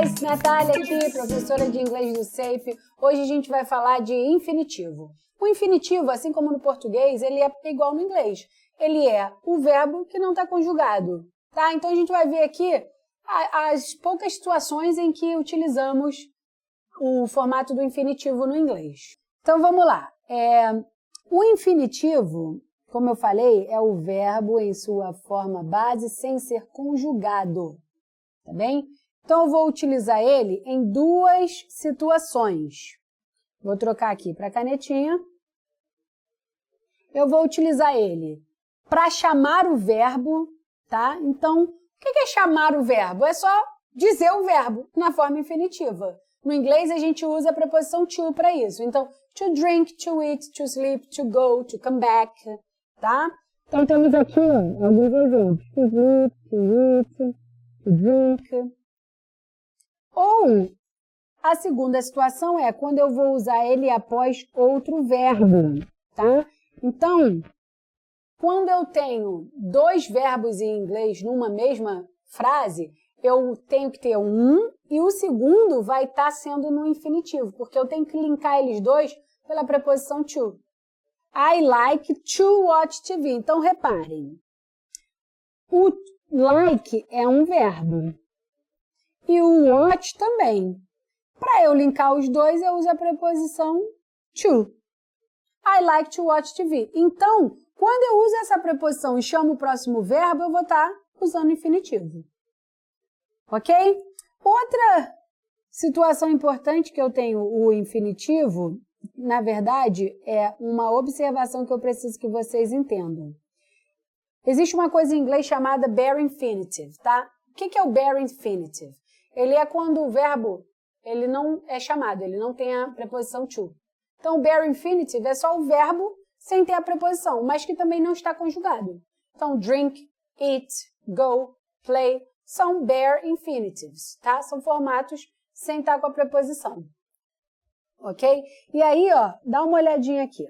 guys, Natália aqui, professora de inglês do SAFE. Hoje a gente vai falar de infinitivo. O infinitivo, assim como no português, ele é igual no inglês. Ele é o verbo que não está conjugado, tá? Então a gente vai ver aqui as poucas situações em que utilizamos o formato do infinitivo no inglês. Então vamos lá. O infinitivo, como eu falei, é o verbo em sua forma base sem ser conjugado, tá bem? Então eu vou utilizar ele em duas situações. Vou trocar aqui para a canetinha. Eu vou utilizar ele para chamar o verbo, tá? Então, o que é chamar o verbo? É só dizer o verbo na forma infinitiva. No inglês, a gente usa a preposição to para isso. Então, to drink, to eat, to sleep, to go, to come back, tá? Então, temos aqui alguns exemplos. To sleep, to eat, to drink. Ou, a segunda situação é quando eu vou usar ele após outro verbo, tá? Então, quando eu tenho dois verbos em inglês numa mesma frase, eu tenho que ter um e o segundo vai estar sendo no infinitivo, porque eu tenho que linkar eles dois pela preposição to. I like to watch TV. Então, reparem, o like é um verbo e o watch também. Para eu linkar os dois, eu uso a preposição to. I like to watch TV. Então, quando eu uso essa preposição e chamo o próximo verbo, eu vou estar usando o infinitivo. Ok? Outra situação importante que eu tenho o infinitivo, na verdade, é uma observação que eu preciso que vocês entendam. Existe uma coisa em inglês chamada bare infinitive, tá? O que é o bare infinitive? Ele é quando o verbo ele não é chamado, ele não tem a preposição to. Então, o bare infinitive é só o verbo sem ter a preposição, mas que também não está conjugado. Então, drink, eat, go, play, são bare infinitives, tá? São formatos sem estar com a preposição. Ok? E aí, ó, dá uma olhadinha aqui.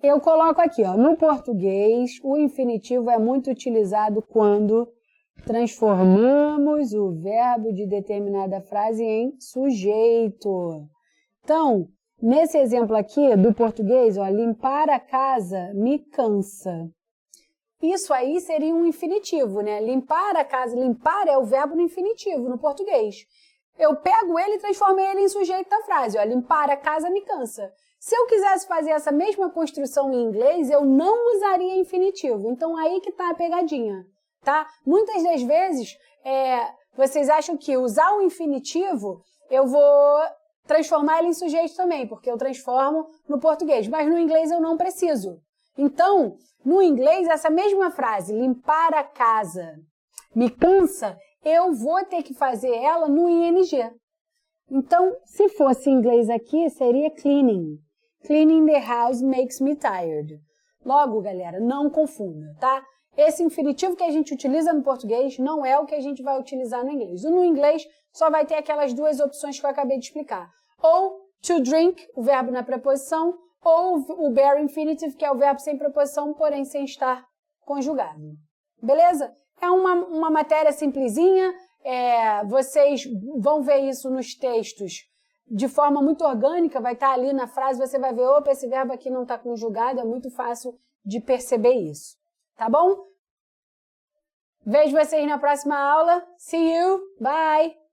Eu coloco aqui, ó, no português, o infinitivo é muito utilizado quando transformamos o verbo de determinada frase em sujeito. Então, nesse exemplo aqui do português, ó, limpar a casa me cansa. Isso aí seria um infinitivo, né? Limpar a casa, limpar é o verbo no infinitivo, no português. Eu pego ele e transformei ele em sujeito da frase, ó, limpar a casa me cansa. Se eu quisesse fazer essa mesma construção em inglês, eu não usaria infinitivo. Então, aí que tá a pegadinha, tá? Muitas das vezes, vocês acham que usar o infinitivo, eu vou transformar ele em sujeito também, porque eu transformo no português, mas no inglês eu não preciso. Então, no inglês, essa mesma frase, limpar a casa me cansa, eu vou ter que fazer ela no ing. Então, se fosse em inglês aqui, seria cleaning. Cleaning the house makes me tired. Logo, galera, não confunda, tá? Esse infinitivo que a gente utiliza no português não é o que a gente vai utilizar no inglês. No inglês, só vai ter aquelas duas opções que eu acabei de explicar. Ou to drink, o verbo na preposição, ou o bare infinitive, que é o verbo sem preposição, porém sem estar conjugado. Beleza? É uma matéria simplesinha, vocês vão ver isso nos textos de forma muito orgânica, vai estar ali na frase, você vai ver, opa, esse verbo aqui não está conjugado, é muito fácil de perceber isso. Tá bom? Vejo vocês na próxima aula. See you. Bye.